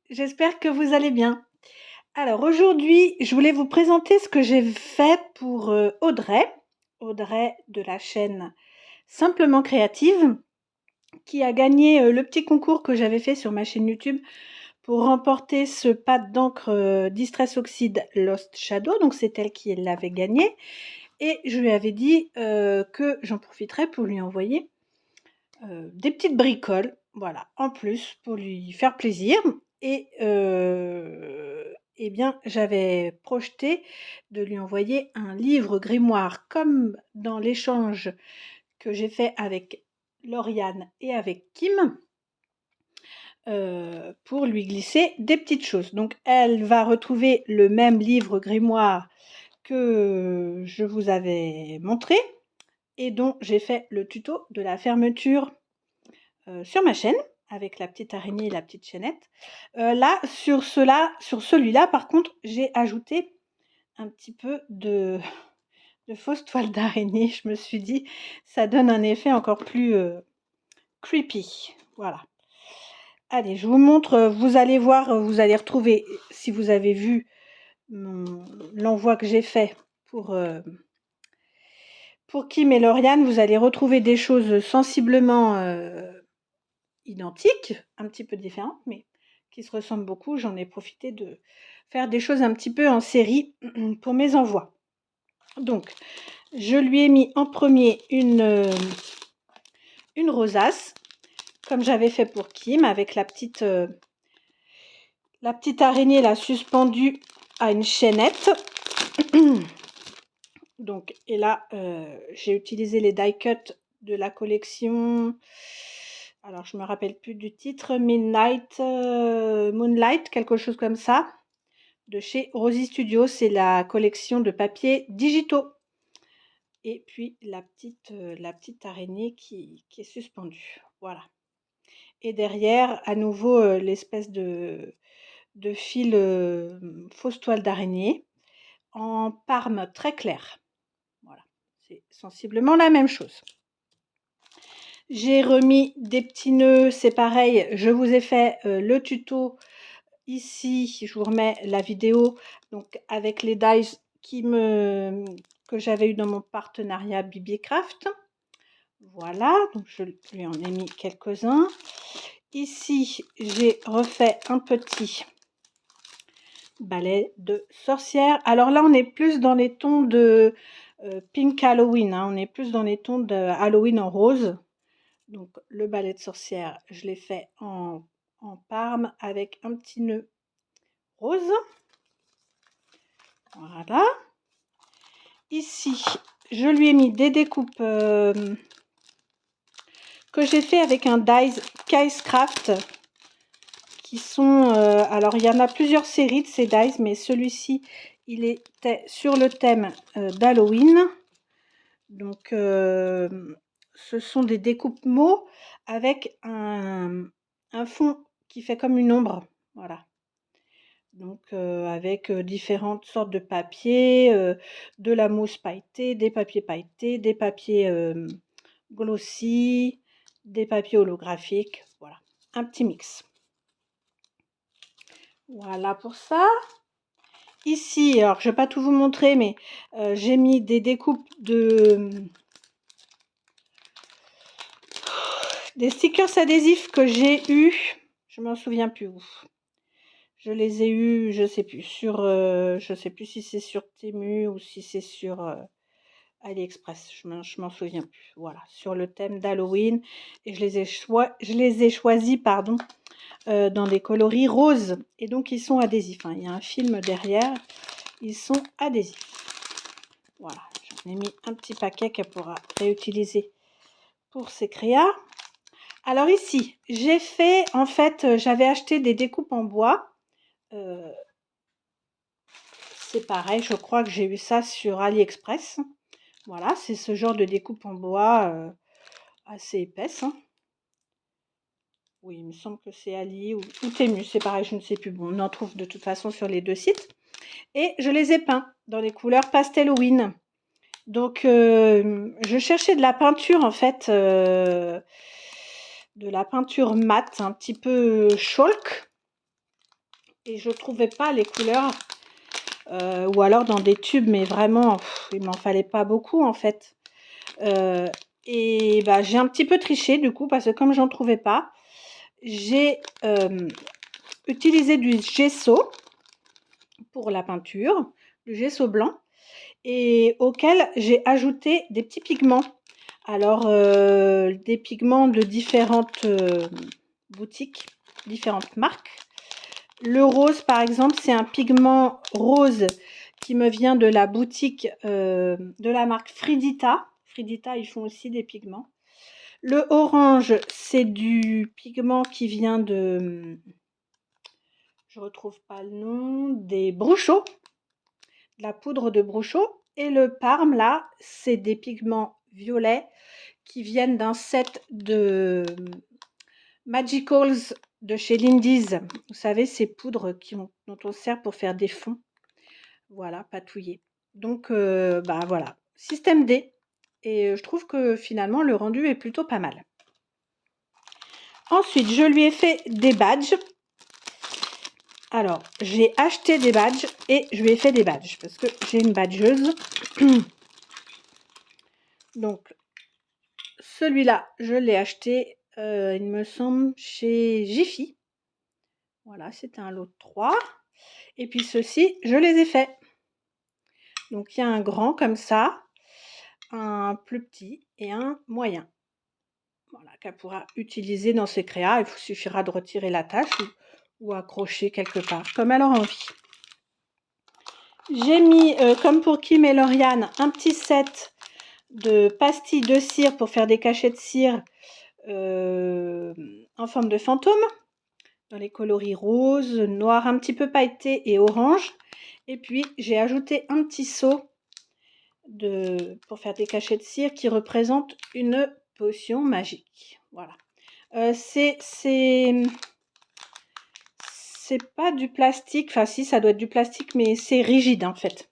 j'espère que vous allez bien. Alors aujourd'hui, je voulais vous présenter ce que j'ai fait pour Audrey, Audrey de la chaîne Simplement Créative, qui a gagné le petit concours que j'avais fait sur ma chaîne YouTube pour remporter ce pad d'encre Distress Oxide Lost Shadow. Donc c'est elle qui l'avait gagné. Et je lui avais dit que j'en profiterais pour lui envoyer des petites bricoles, voilà, en plus pour lui faire plaisir. Et eh bien, j'avais projeté de lui envoyer un livre grimoire comme dans l'échange que j'ai fait avec Lauriane et avec Kim, pour lui glisser des petites choses. Donc elle va retrouver le même livre grimoire que je vous avais montré et dont j'ai fait le tuto de la fermeture sur ma chaîne avec la petite araignée et la petite chaînette. Là, sur celui-là, par contre, j'ai ajouté un petit peu de fausse toile d'araignée. Je me suis dit, ça donne un effet encore plus creepy. Voilà. Allez, je vous montre, vous allez voir, vous allez retrouver, si vous avez vu l'envoi que j'ai fait pour Kim et Lauriane, vous allez retrouver des choses sensiblement identiques, un petit peu différentes, mais qui se ressemblent beaucoup. J'en ai profité de faire des choses un petit peu en série pour mes envois. Donc, je lui ai mis en premier une rosace, comme j'avais fait pour Kim, avec la petite araignée là suspendue à une chaînette. Donc, et là, j'ai utilisé les die cut de la collection. Alors, je me rappelle plus du titre, Moonlight, quelque chose comme ça, de chez Rosy Studio. C'est la collection de papiers digitaux. Et puis la petite araignée qui est suspendue. Voilà. Et derrière, à nouveau, l'espèce de fil fausse toile d'araignée en parme très clair. Voilà. C'est sensiblement la même chose. J'ai remis des petits nœuds, c'est pareil, je vous ai fait le tuto ici, je vous remets la vidéo donc avec les dies que j'avais eu dans mon partenariat Bibiecraft. Voilà, donc je lui en ai mis quelques-uns. Ici, j'ai refait un petit balai de sorcière. Alors là, on est plus dans les tons de Pink Halloween, hein. On est plus dans les tons de Halloween en rose. Donc le balai de sorcière, je l'ai fait en parme avec un petit nœud rose. Voilà. Ici, je lui ai mis des découpes que j'ai fait avec un dies Keyscraft qui sont... alors, il y en a plusieurs séries de ces dies, mais celui-ci, il était sur le thème d'Halloween. Donc, ce sont des découpes mots avec un fond qui fait comme une ombre. Voilà. Donc, avec différentes sortes de papiers, de la mousse pailletée, des papiers pailletés, des papiers glossy, des papiers holographiques. Voilà, un petit mix. Voilà pour ça. Ici, alors je ne vais pas tout vous montrer, mais j'ai mis des découpes des stickers adhésifs que j'ai eu. Je m'en souviens plus où. Je les ai eus, je sais plus, je sais plus si c'est sur Temu ou si c'est sur AliExpress. Je m'en souviens plus. Voilà, sur le thème d'Halloween. Et je les ai choisis, pardon, dans des coloris roses. Et donc, ils sont adhésifs, hein. Il y a un film derrière. Ils sont adhésifs. Voilà, j'en ai mis un petit paquet qu'elle pourra réutiliser pour ses créas. Alors ici, j'ai fait, en fait, j'avais acheté des découpes en bois. C'est pareil, je crois que j'ai eu ça sur AliExpress. Voilà, c'est ce genre de découpe en bois assez épaisse, hein. Oui, il me semble que c'est Ali ou Temu, c'est pareil, je ne sais plus. Bon, on en trouve de toute façon sur les deux sites. Et je les ai peints dans les couleurs pastel Halloween. Donc, je cherchais de la peinture, en fait, de la peinture mate, un petit peu chalk. et je trouvais pas les couleurs, ou alors dans des tubes, mais vraiment, il m'en fallait pas beaucoup en fait. Et bah, j'ai un petit peu triché du coup, parce que comme j'en trouvais pas, j'ai utilisé du gesso pour la peinture, du gesso blanc, et auquel j'ai ajouté des petits pigments. Alors, des pigments de différentes boutiques, différentes marques. Le rose, par exemple, c'est un pigment rose qui me vient de la boutique de la marque Fridita. Fridita, ils font aussi des pigments. Le orange, c'est du pigment qui vient de... Je retrouve pas le nom. Des Bruchot. De la poudre de Bruchot. Et le parme, là, c'est des pigments violets qui viennent d'un set de Magicals de chez Lindy's. Vous savez, ces poudres dont on sert pour faire des fonds. Voilà, patouiller. Donc, bah voilà, système D. Et je trouve que finalement, le rendu est plutôt pas mal. Ensuite, je lui ai fait des badges. Alors, j'ai acheté des badges et je lui ai fait des badges parce que j'ai une badgeuse. Donc, celui-là, je l'ai acheté, il me semble, chez Jiffy. Voilà, c'était un lot de 3. Et puis ceux-ci, je les ai faits. Donc, il y a un grand comme ça, un plus petit et un moyen. Voilà, qu'elle pourra utiliser dans ses créas. Il suffira de retirer l'attache ou accrocher quelque part, comme elle aura envie. J'ai mis, comme pour Kim et Lauriane, un petit set de pastilles de cire pour faire des cachets de cire en forme de fantôme, dans les coloris rose, noir un petit peu pailleté et orange. Et puis j'ai ajouté un petit seau pour faire des cachets de cire qui représente une potion magique. Voilà. C'est pas du plastique, enfin si, ça doit être du plastique, mais c'est rigide en fait.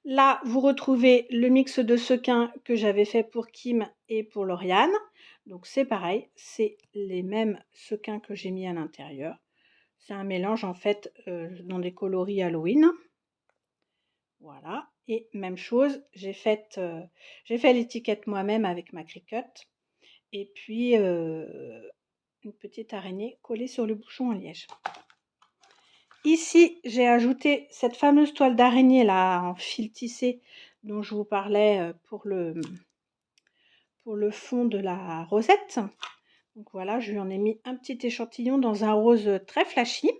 Là, vous retrouvez le mix de sequins que j'avais fait pour Kim et pour Lauriane. Donc c'est pareil, c'est les mêmes sequins que j'ai mis à l'intérieur. C'est un mélange en fait dans des coloris Halloween. Voilà, et même chose, j'ai fait l'étiquette moi-même avec ma Cricut. Et puis une petite araignée collée sur le bouchon en liège. Ici, j'ai ajouté cette fameuse toile d'araignée là en fil tissé dont je vous parlais pour le fond de la rosette. Donc voilà, je lui en ai mis un petit échantillon dans un rose très flashy.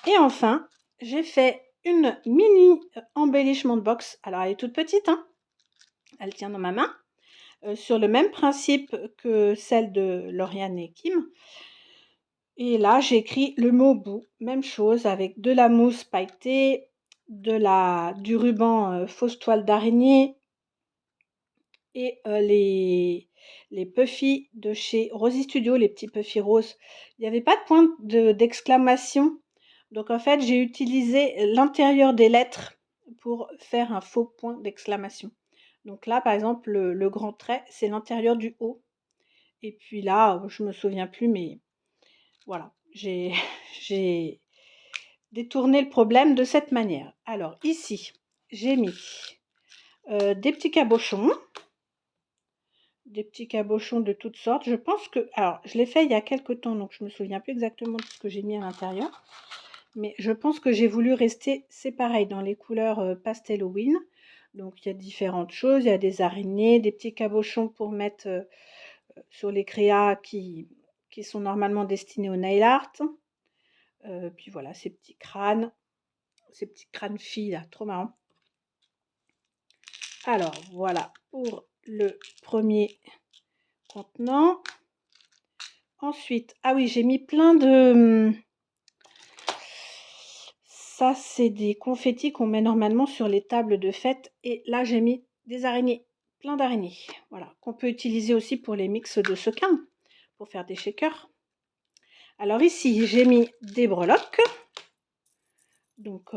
Et enfin, j'ai fait une mini embellissement de box. Alors elle est toute petite, hein, elle tient dans ma main. Sur le même principe que celle de Lauriane et Kim. Et là, j'ai écrit le mot bout, même chose, avec de la mousse pailletée, du ruban fausse toile d'araignée et les puffy de chez Rosy Studio, les petits puffy roses. Il n'y avait pas de point d'exclamation. Donc en fait, j'ai utilisé l'intérieur des lettres pour faire un faux point d'exclamation. Donc là, par exemple, le grand trait, c'est l'intérieur du haut. Et puis là, je me souviens plus, mais voilà, j'ai détourné le problème de cette manière. Alors ici, j'ai mis des petits cabochons de toutes sortes. Je pense que, alors je l'ai fait il y a quelques temps, donc je me souviens plus exactement de ce que j'ai mis à l'intérieur. Mais je pense que j'ai voulu rester, c'est pareil, dans les couleurs pastel Halloween. Donc il y a différentes choses, il y a des araignées, des petits cabochons pour mettre sur les créas qui sont normalement destinés au nail art. Puis voilà, ces petits crânes filles là, trop marrant. Alors voilà pour le premier contenant. Ensuite, ah oui, j'ai mis plein de... Ça, c'est des confettis qu'on met normalement sur les tables de fête. Et là, j'ai mis des araignées, plein d'araignées. Voilà, qu'on peut utiliser aussi pour les mix de sequins, pour faire des shakers. Alors ici, j'ai mis des breloques. Donc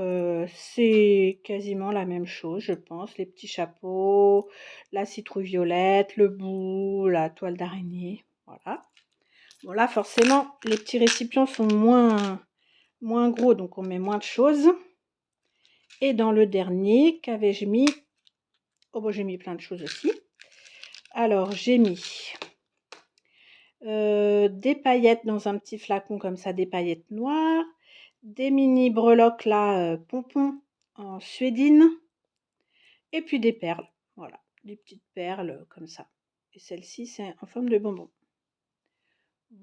c'est quasiment la même chose, je pense. Les petits chapeaux, la citrouille violette, le bout, la toile d'araignée. Voilà. Bon là, forcément, les petits récipients sont moins gros, donc on met moins de choses. Et dans le dernier, qu'avais-je mis? Oh bon, j'ai mis plein de choses aussi. Alors, j'ai mis des paillettes dans un petit flacon comme ça, des paillettes noires, des mini breloques là, pompons en suédine, et puis des perles. Voilà, des petites perles comme ça. Et celle-ci, c'est en forme de bonbon.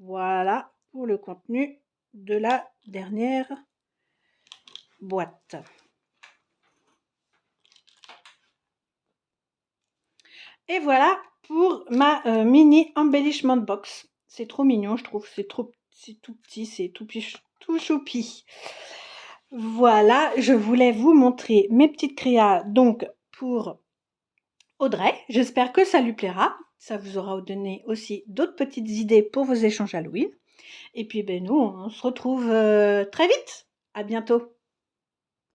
Voilà pour le contenu de la dernière boîte. Et voilà pour ma mini embellishment box. C'est trop mignon, je trouve. C'est tout petit, c'est tout choupi. Voilà, je voulais vous montrer mes petites créas donc pour Audrey. J'espère que ça lui plaira. Ça vous aura donné aussi d'autres petites idées pour vos échanges Halloween. Et puis ben nous, on se retrouve très vite. À bientôt.